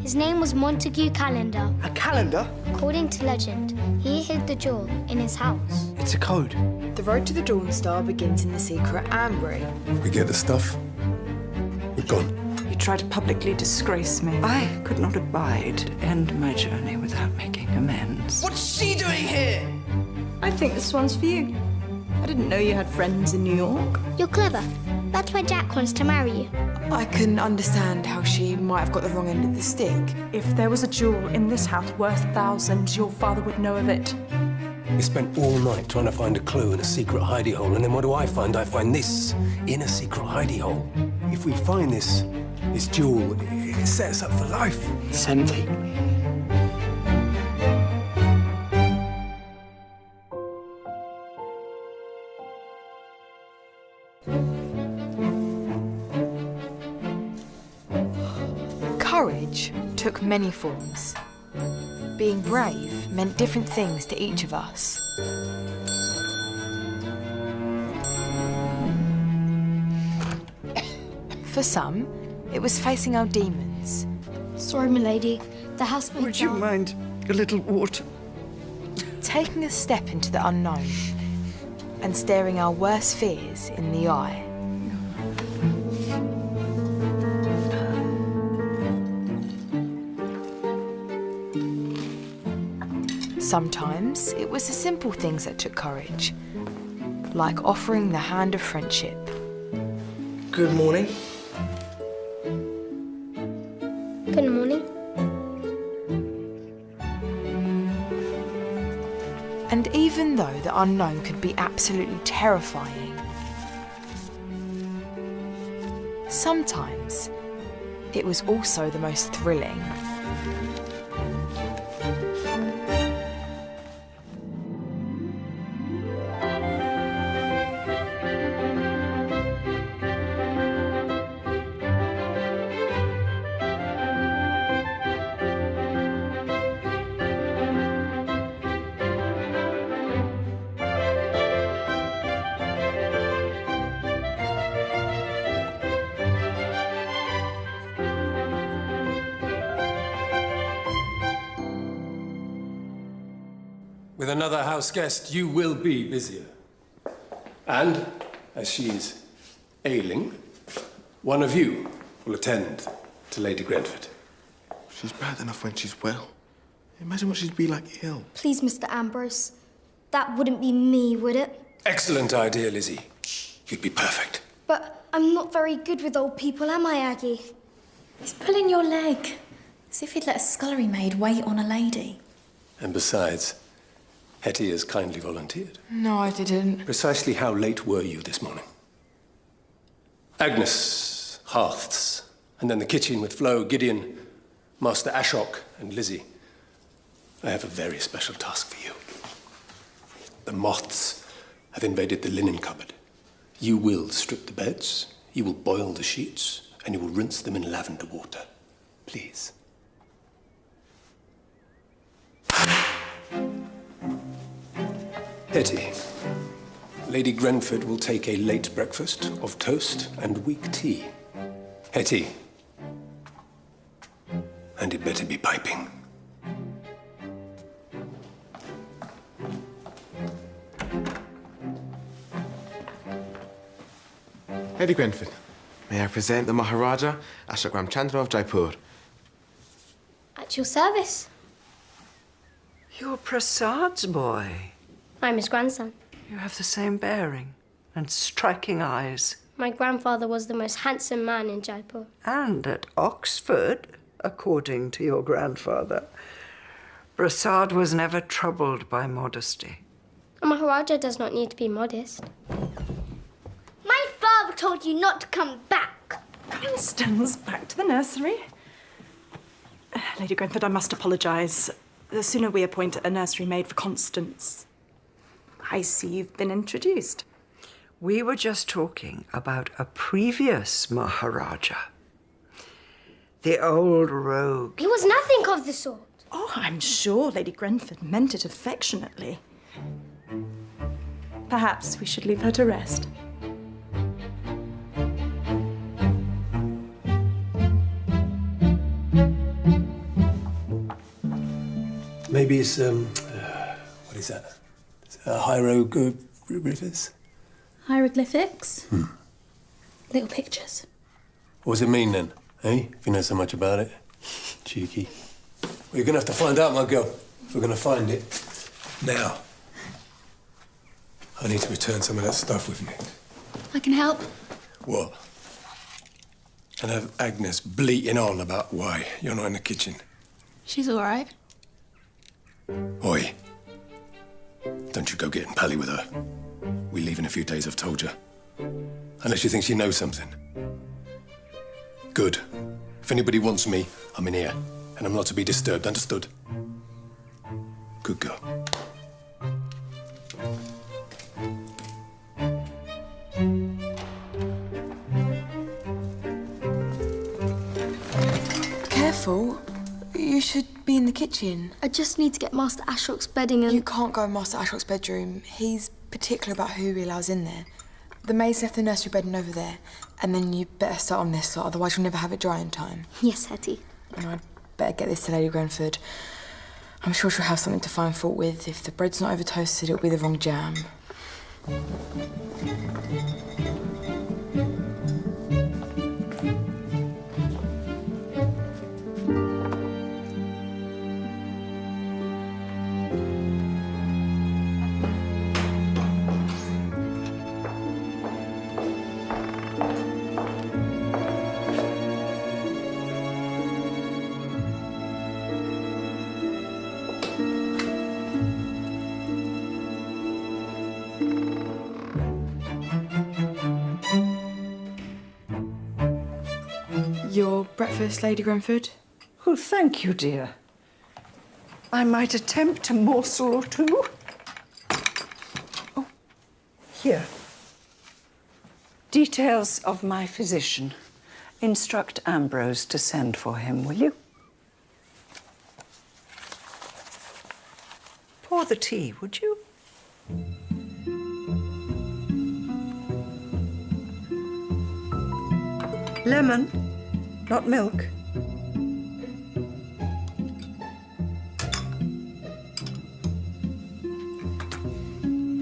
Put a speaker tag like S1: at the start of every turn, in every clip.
S1: His name was Montague Calendar.
S2: A calendar?
S1: According to legend, he hid the jewel in his house.
S2: It's a code.
S3: The road to the Dawn Star begins in the secret ambry.
S4: We get the stuff, we're gone.
S5: You tried to publicly disgrace me. I could not abide to end my journey without making amends.
S2: What's she doing here?
S3: I think this one's for you. I didn't know you had friends in New York.
S1: You're clever. That's why Jack wants to marry you.
S3: I can understand how she might have got the wrong end of the stick.
S5: If there was a jewel in this house worth thousands, your father would know of it.
S4: We spent all night trying to find a clue in a secret hidey hole, and then what do I find? I find this in a secret hidey hole. If we find this jewel, it sets us up for life.
S2: Sandy.
S3: Courage took many forms. Being brave meant different things to each of us. For some, it was facing our demons.
S1: Sorry, milady. The housemaid's
S5: Would you mind a little water?
S3: Taking a step into the unknown and staring our worst fears in the eye. Sometimes it was the simple things that took courage, like offering the hand of friendship.
S2: Good morning.
S1: Good morning.
S3: And even though the unknown could be absolutely terrifying, sometimes it was also the most thrilling.
S4: With another house guest, you will be busier. And, as she's ailing, one of you will attend to Lady Grenford.
S6: She's bad enough when she's well. Imagine what she'd be like ill.
S1: Please, Mr. Ambrose. That wouldn't be me, would it?
S4: Excellent idea, Lizzie. You'd be perfect.
S1: But I'm not very good with old people, am I, Aggie?
S7: He's pulling your leg, as if he'd let a scullery maid wait on a lady.
S4: And besides, Hetty has kindly volunteered.
S3: No, I didn't.
S4: Precisely how late were you this morning? Agnes, hearths, and then the kitchen with Flo, Gideon, Master Ashok, and Lizzie. I have a very special task for you. The moths have invaded the linen cupboard. You will strip the beds, you will boil the sheets, and you will rinse them in lavender water. Please. Hetty, Lady Grenford will take a late breakfast of toast and weak tea. Hetty, and it better be piping.
S6: Lady Grenford, may I present the Maharaja Ashok Ramchandra of Jaipur.
S1: At your service.
S5: You're Prasad's boy.
S1: I'm his grandson.
S5: You have the same bearing and striking eyes.
S1: My grandfather was the most handsome man in Jaipur.
S5: And at Oxford, according to your grandfather, Prasad was never troubled by modesty.
S1: A Maharaja does not need to be modest. My father told you not to come back.
S8: Constance, back to the nursery. Lady Grenford, I must apologise. The sooner we appoint a nursery maid for Constance. I see you've been introduced.
S5: We were just talking about a previous Maharaja. The old rogue.
S1: He was nothing of the sort.
S8: Oh, I'm sure Lady Grenford meant it affectionately. Perhaps we should leave her to rest.
S4: maybe it's, what is that? Hieroglyphs?
S7: Hieroglyphics? Little pictures.
S4: What does it mean then, eh? If you know so much about it. Cheeky. Well, you're gonna have to find out, my girl. If we're gonna find it. Now. I need to return some of that stuff with you.
S7: I can help.
S4: What? And have Agnes bleating on about why you're not in the kitchen.
S7: She's all right.
S4: Oi. Don't you go getting pally with her. We leave in a few days, I've told you. Unless you think she knows something. Good. If anybody wants me, I'm in here. And I'm not to be disturbed, understood? Good girl.
S3: Careful. You should be in the kitchen.
S1: I just need to get Master Ashrock's bedding and...
S3: You can't go in Master Ashrock's bedroom. He's particular about who he allows in there. The maid's left the nursery bedding over there, and then you better start on this lot, otherwise you'll never have it dry in time.
S1: Yes, Hetty.
S3: And I'd better get this to Lady Grenford. I'm sure she'll have something to find fault with. If the bread's not over toasted, it'll be the wrong jam. Your breakfast, Lady Grenford?
S5: Oh, thank you, dear. I might attempt a morsel or two. Oh, here. Details of my physician. Instruct Ambrose to send for him, will you? Pour the tea, would you? Lemon, not milk.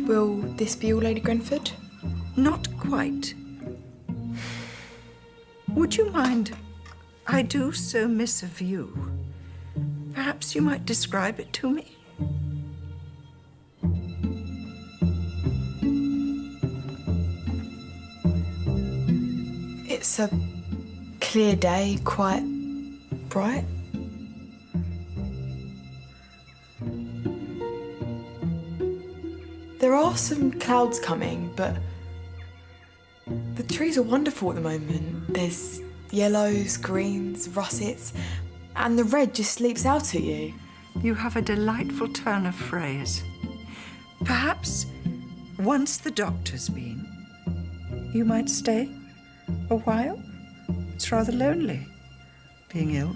S3: Will this be all, Lady Grenford?
S5: Not quite. Would you mind? I do so miss a view. Perhaps you might describe it to me?
S3: It's a clear day, quite bright. There are some clouds coming, but the trees are wonderful at the moment. There's yellows, greens, russets, and the red just leaps out at you.
S5: You have a delightful turn of phrase. Perhaps once the doctor's been, you might stay a while? It's rather lonely, being ill.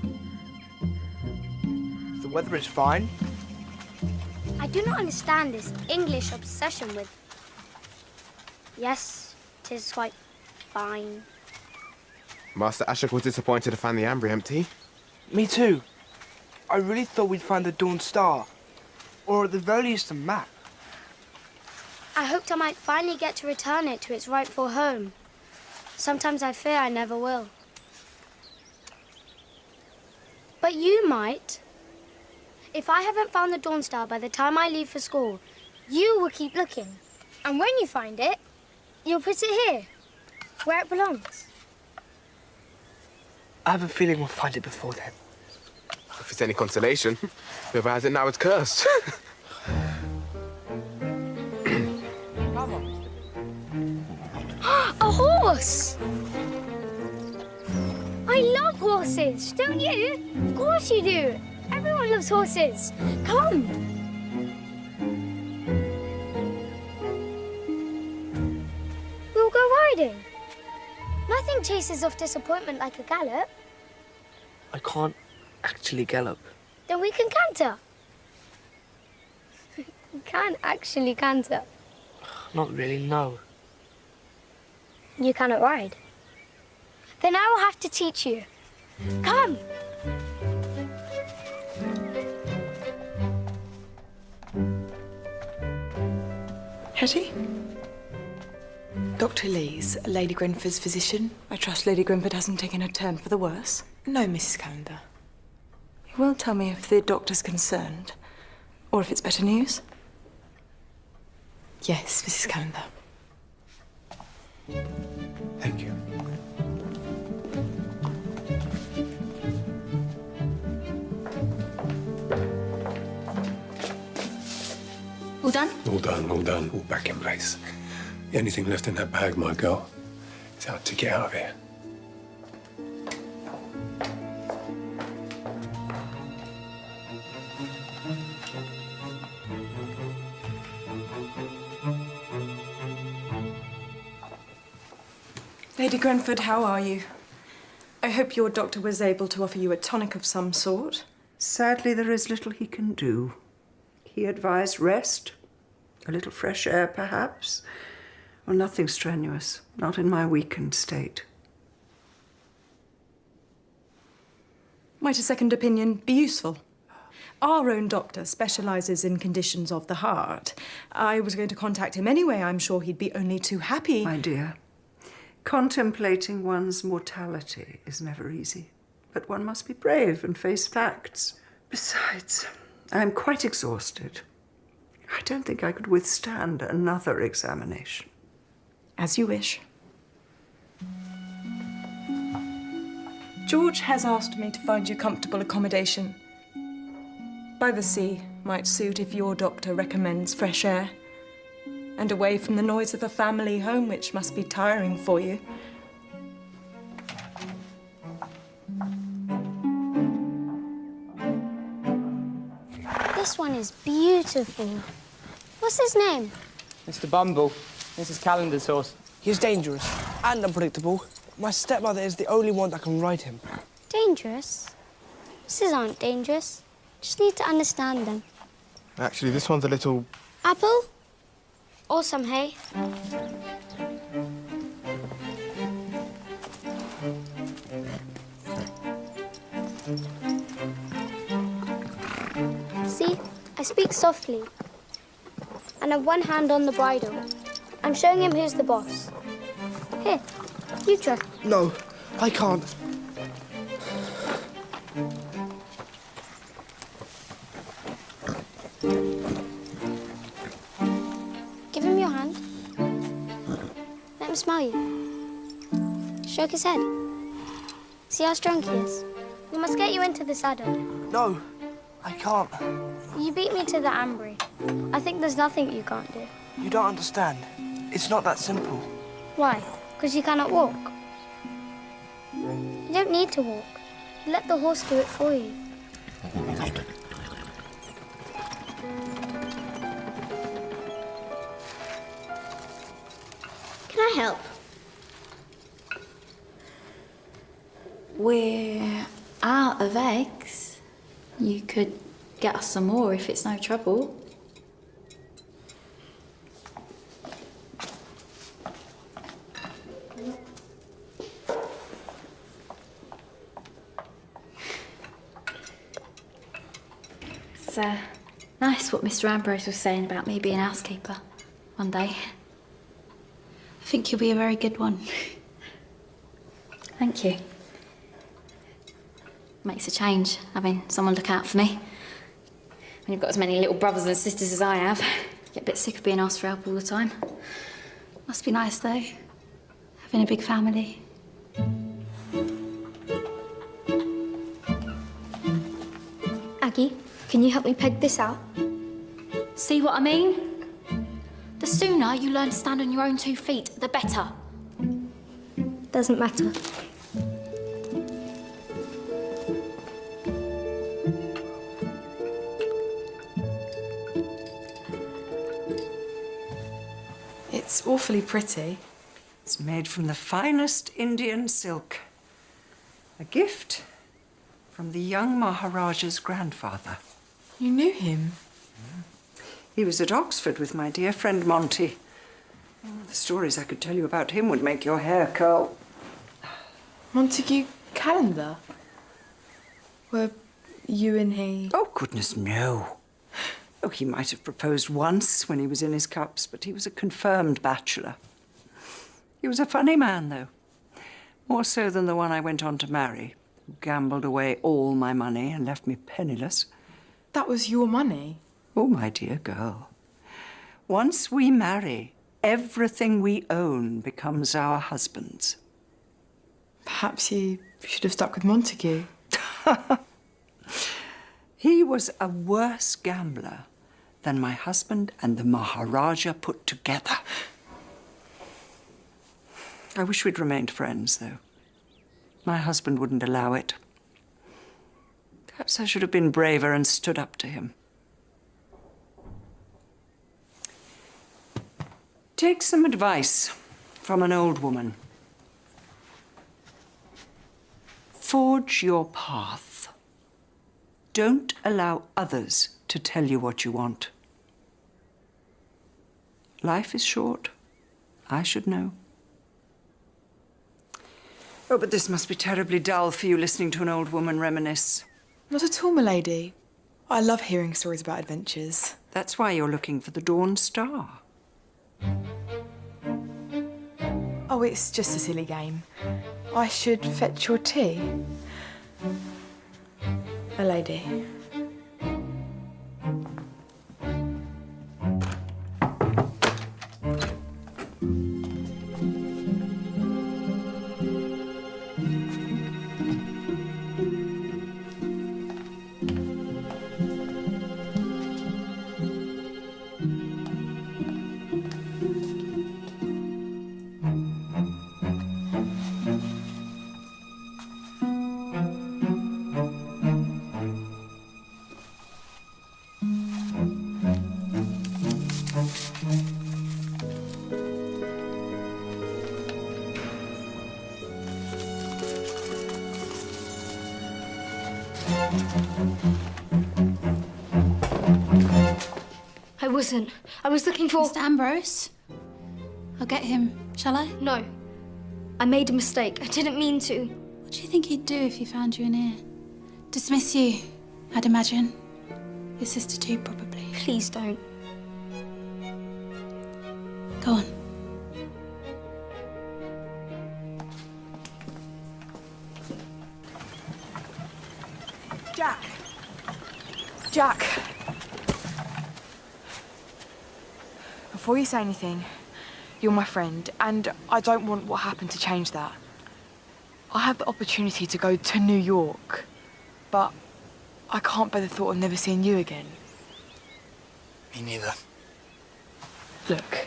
S2: The weather is fine.
S1: I do not understand this English obsession with... Yes, 'tis quite fine.
S6: Master Ashok was disappointed to find the Ambry empty.
S2: Me too. I really thought we'd find the Dawn Star. Or at the very least a map.
S1: I hoped I might finally get to return it to its rightful home. Sometimes I fear I never will. But you might. If I haven't found the Dawn Star by the time I leave for school, you will keep looking. And when you find it, you'll put it here, where it belongs.
S2: I have a feeling we'll find it before then.
S6: If it's any consolation, whoever has it now is cursed.
S2: Come on, Mr.
S1: A horse! I love horses, don't you? Of course you do. Everyone loves horses. Come. We'll go riding. Nothing chases off disappointment like a gallop.
S2: I can't actually gallop.
S1: Then we can canter. We can actually canter.
S2: Not really, no.
S1: You cannot ride. Then I will have to teach you. Come.
S5: Hetty?
S3: Dr. Lees, Lady Grenford's physician.
S8: I trust Lady Grenford hasn't taken a turn for the worse.
S3: No, Mrs. Calendar.
S8: You will tell me if the doctor's concerned, or if it's better news.
S3: Yes, Mrs. Calendar.
S6: Thank you.
S7: All done?
S4: All done, all done, all back in place. The only thing left in that bag, my girl, is our ticket out of here.
S8: Lady Grenford, how are you? I hope your doctor was able to offer you a tonic of some sort.
S5: Sadly, there is little he can do. He advised rest, a little fresh air, perhaps. Well, nothing strenuous, not in my weakened state.
S8: Might a second opinion be useful? Our own doctor specialises in conditions of the heart. I was going to contact him anyway. I'm sure he'd be only too happy.
S5: My dear, contemplating one's mortality is never easy, but one must be brave and face facts. Besides, I am quite exhausted. I don't think I could withstand another examination.
S8: As you wish. George has asked me to find you comfortable accommodation. By the sea might suit if your doctor recommends fresh air. And away from the noise of a family home, which must be tiring for you.
S1: This one is beautiful. What's his name?
S2: Mr. Bumble, Mrs. Calendar's horse. He's dangerous and unpredictable. My stepmother is the only one that can ride him.
S1: Dangerous? Horses aren't dangerous. Just need to understand them.
S6: Actually, this one's a little...
S1: Apple? Or some hay. See? I speak softly. And have one hand on the bridle. I'm showing him who's the boss. Here, you try.
S2: No, I can't.
S1: Give him your hand. Let him smell you. Stroke his head. See how strong he is? We must get you into the saddle.
S2: No, I can't.
S1: You beat me to the ambry. I think there's nothing you can't do.
S2: You don't understand. It's not that simple.
S1: Why? Because you cannot walk. You don't need to walk. Let the horse do it for you. Can I help?
S7: We're out of eggs. You could get us some more if it's no trouble. It's nice what Mr. Ambrose was saying about me being housekeeper one day. I think you'll be a very good one. Thank you. Makes a change, having someone look out for me. When you've got as many little brothers and sisters as I have, you get a bit sick of being asked for help all the time. Must be nice, though, having a big family.
S1: Aggie, can you help me peg this out?
S7: See what I mean? The sooner you learn to stand on your own 2 feet, the better.
S1: Doesn't matter.
S3: It's awfully pretty.
S5: It's made from the finest Indian silk. A gift from the young Maharaja's grandfather.
S3: You knew him?
S5: He was at Oxford with my dear friend Monty. Oh, the stories I could tell you about him would make your hair curl.
S3: Montague Calendar? Were you and he...
S5: Oh, goodness, no. Oh, he might have proposed once when he was in his cups, but he was a confirmed bachelor. He was a funny man, though. More so than the one I went on to marry, who gambled away all my money and left me penniless.
S3: That was your money?
S5: Oh, my dear girl. Once we marry, everything we own becomes our husband's.
S3: Perhaps you should have stuck with Montague.
S5: He was a worse gambler than my husband and the Maharaja put together. I wish we'd remained friends, though. My husband wouldn't allow it. Perhaps I should have been braver and stood up to him. Take some advice from an old woman. Forge your path. Don't allow others to tell you what you want. Life is short. I should know. Oh, but this must be terribly dull for you, listening to an old woman reminisce.
S3: Not at all, milady. I love hearing stories about adventures.
S5: That's why you're looking for the Dawn Star.
S3: Oh, it's just a silly game. I should fetch your tea. Milady.
S1: I wasn't. I was looking for...
S7: Mr. Ambrose? I'll get him, shall I?
S1: No. I made a mistake. I didn't mean to.
S7: What do you think he'd do if he found you in here? Dismiss you, I'd imagine. Your sister too, probably.
S1: Please don't.
S7: Go on.
S3: Jack! Jack! Before you say anything, you're my friend, and I don't want what happened to change that. I have the opportunity to go to New York, but I can't bear the thought of never seeing you again.
S2: Me neither.
S3: Look,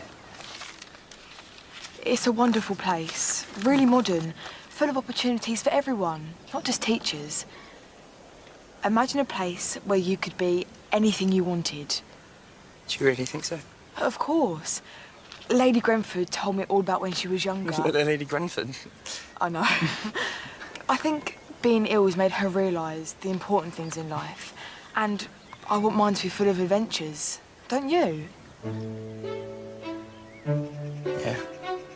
S3: it's a wonderful place, really modern, full of opportunities for everyone, not just teachers. Imagine a place where you could be anything you wanted.
S2: Do you really think so?
S3: Of course. Lady Grenford told me all about when she was younger.
S2: Lady Grenford?
S3: I know. I think being ill has made her realise the important things in life. And I want mine to be full of adventures. Don't you?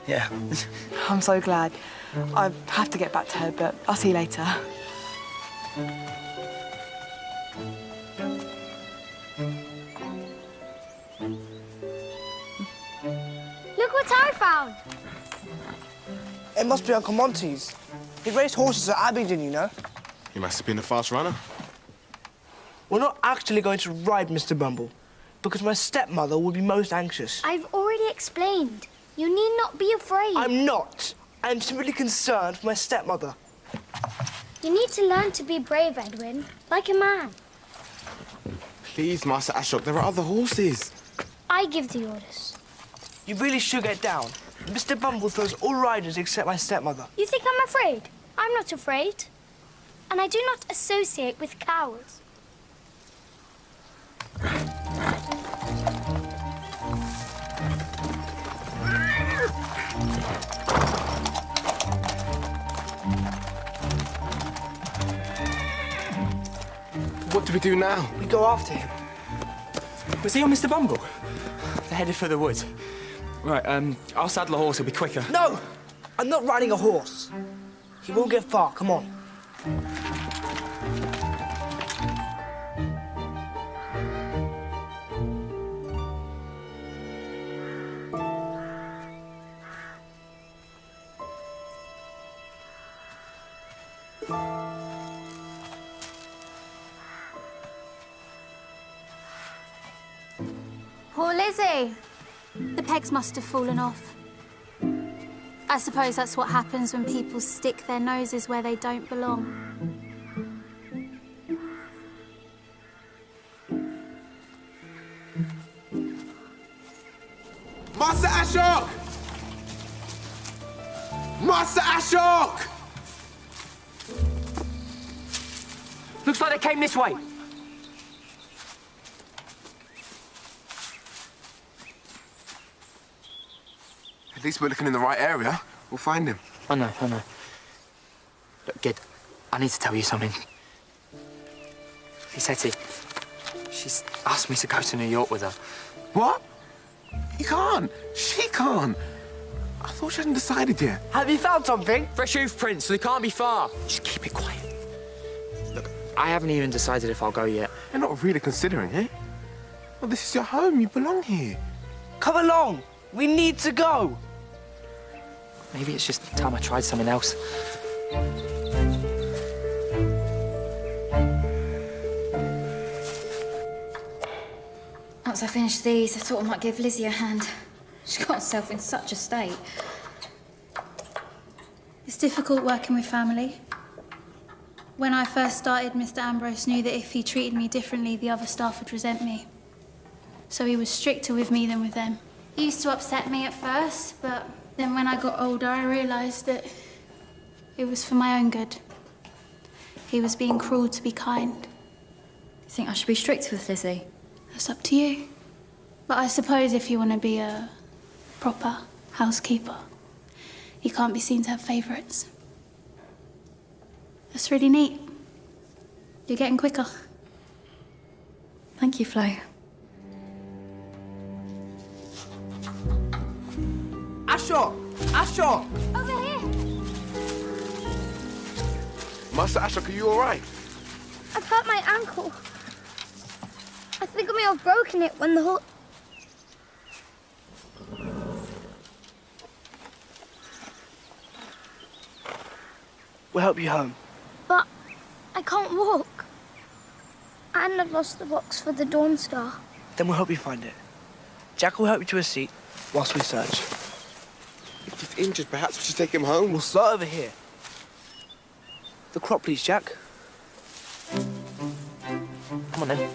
S2: Yeah.
S3: I'm so glad. I have to get back to her, but I'll see you later.
S1: Look what I found!
S2: It must be Uncle Monty's. He raced horses at Abingdon, you know.
S6: He must have been a fast runner.
S2: We're not actually going to ride Mr. Bumble, because my stepmother will be most anxious.
S1: I've already explained. You need not be afraid.
S2: I'm not. I'm simply concerned for my stepmother.
S1: You need to learn to be brave, Edwin, like a man.
S6: Please, Master Ashok, there are other horses.
S1: I give the orders.
S2: You really should get down. Mr. Bumble throws all riders except my stepmother.
S1: You think I'm afraid? I'm not afraid. And I do not associate with cowards.
S6: What do we do now?
S2: We go after him.
S9: Was he on Mr. Bumble? They're headed for the woods. Right, I'll saddle a horse, it'll be quicker.
S2: No! I'm not riding a horse. He won't get far, come on.
S10: Poor Lizzie. The pegs must have fallen off. I suppose that's what happens when people stick their noses where they don't belong.
S6: Master Ashok! Master Ashok!
S9: Looks like they came this way.
S6: At least we're looking in the right area. We'll find him.
S9: I know. Look, Gid, I need to tell you something. It's Hetty. She's asked me to go to New York with her.
S6: What? He can't. She can't. I thought she hadn't decided yet.
S2: Have you found something?
S9: Fresh hoof prints, so they can't be far. Just keep it quiet. Look, I haven't even decided if I'll go yet.
S6: You're not really considering it. Well, this is your home. You belong here.
S2: Come along. We need to go.
S9: Maybe it's just time I tried something else.
S7: Once I finish these, I thought I might give Lizzie a hand. She got herself in such a state. It's difficult working with family. When I first started, Mr. Ambrose knew that if he treated me differently, the other staff would resent me. So he was stricter with me than with them. He used to upset me at first, but then when I got older, I realised that it was for my own good. He was being cruel to be kind. You think I should be strict with Lizzie?
S10: That's up to you. But I suppose if you want to be a proper housekeeper, you can't be seen to have favourites. That's really neat. You're getting quicker.
S7: Thank you, Flo.
S2: Ashok!
S10: Over here!
S6: Master Ashok, are you all right?
S1: I've hurt my ankle. I think I may have broken it when the whole...
S2: We'll help you home.
S1: But I can't walk. And I've lost the box for the Dawn Star.
S2: Then we'll help you find it. Jack will help you to a seat whilst we search.
S6: If he's injured, perhaps we should take him home.
S2: We'll start over here. The crop, please, Jack.
S9: Come on, then.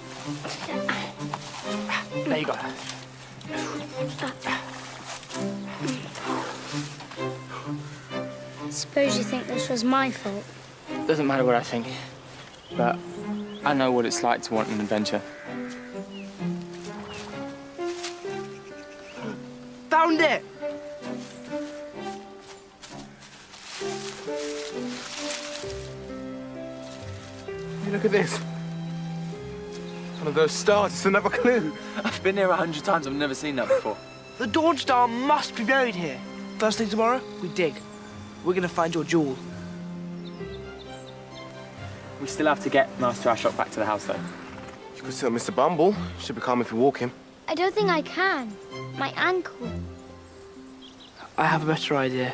S9: There you go.
S1: Suppose you think this was my fault.
S9: Doesn't matter what I think, but I know what it's like to want an adventure.
S2: Found it!
S6: Hey, look at this. One of those stars. It's another clue.
S9: I've been here 100 times. I've never seen that before.
S2: The Dawn Star must be buried here. First thing tomorrow, we dig. We're gonna find your jewel.
S9: We still have to get Master Ashok back to the house, though.
S6: You could sit on Mr. Bumble. Should be calm if you walk him.
S1: I don't think I can. My ankle.
S2: I have a better idea.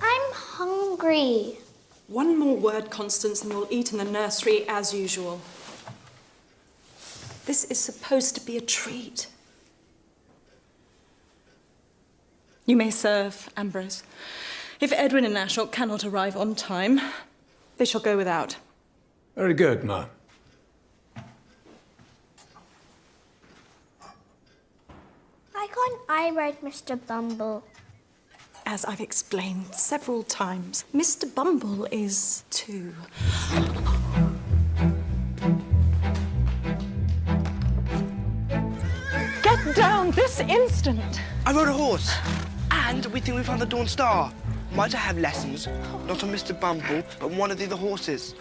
S1: I'm hungry.
S8: One more word, Constance, and we'll eat in the nursery as usual. This is supposed to be a treat. You may serve, Ambrose. If Edwin and Ashok cannot arrive on time, they shall go without.
S4: Very good, Ma.
S1: Why can't I ride Mr. Bumble?
S8: As I've explained several times, Mr. Bumble is too. Get down this instant!
S2: I rode a horse. And we think we found the Dawn Star. Might I have lessons? Not on Mr. Bumble, but on one of the other horses.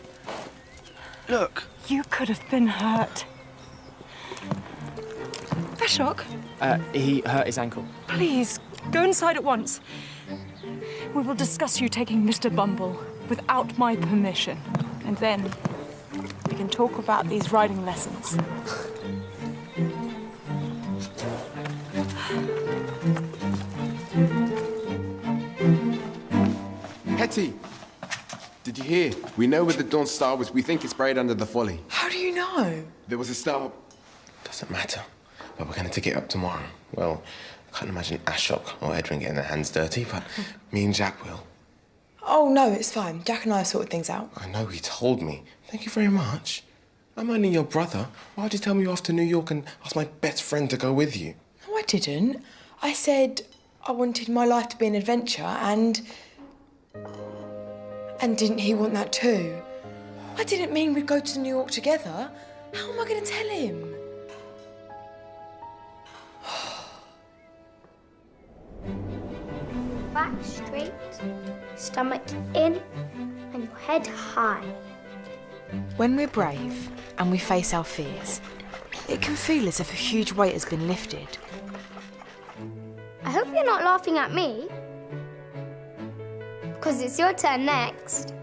S2: Look.
S8: You could have been hurt. Ashok,
S9: He hurt his ankle.
S8: please, go inside at once. We will discuss you taking Mr. Bumble without my permission. And then we can talk about these riding lessons.
S6: Hetty! Did you hear? We know where the Dawn Star was. We think it's buried under the folly.
S3: How do you know?
S6: There was a star... Doesn't matter. But we're going to take it up tomorrow. Well, I can't imagine Ashok or Edrin getting their hands dirty, but me and Jack will.
S3: Oh, no, it's fine. Jack and I have sorted things out.
S6: I know, he told me. Thank you very much. I'm only your brother. Why'd you tell me you're off to New York and ask my best friend to go with you?
S3: No, I didn't. I said I wanted my life to be an adventure and didn't he want that too? I didn't mean we'd go to New York together. How am I going to tell him?
S1: Back straight, stomach in, and your head high.
S3: When we're brave and we face our fears, it can feel as if a huge weight has been lifted.
S1: I hope you're not laughing at me, because it's your turn next.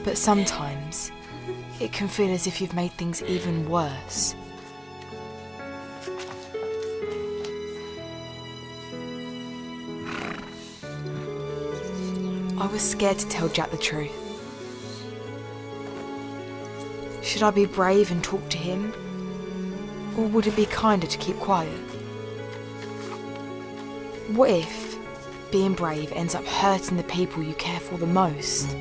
S3: But sometimes, it can feel as if you've made things even worse. I was scared to tell Jack the truth. Should I be brave and talk to him? Or would it be kinder to keep quiet? What if being brave ends up hurting the people you care for the most?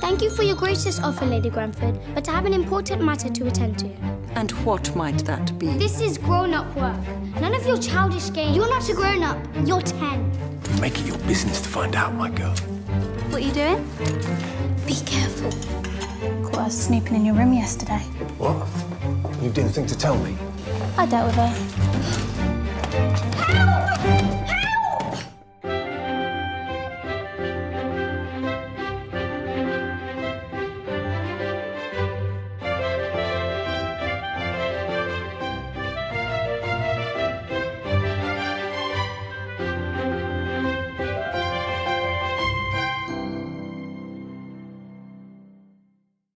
S1: Thank you for your gracious offer, Lady Granford, but I have an important matter to attend to.
S11: And what might that be?
S1: This is grown-up work. None of your childish games. You're not a grown-up. You're 10.
S4: Make it your business to find out, my girl.
S10: What are you doing?
S1: Be careful.
S10: Caught us snooping in your room yesterday.
S4: What? You didn't think to tell me?
S10: I dealt with her.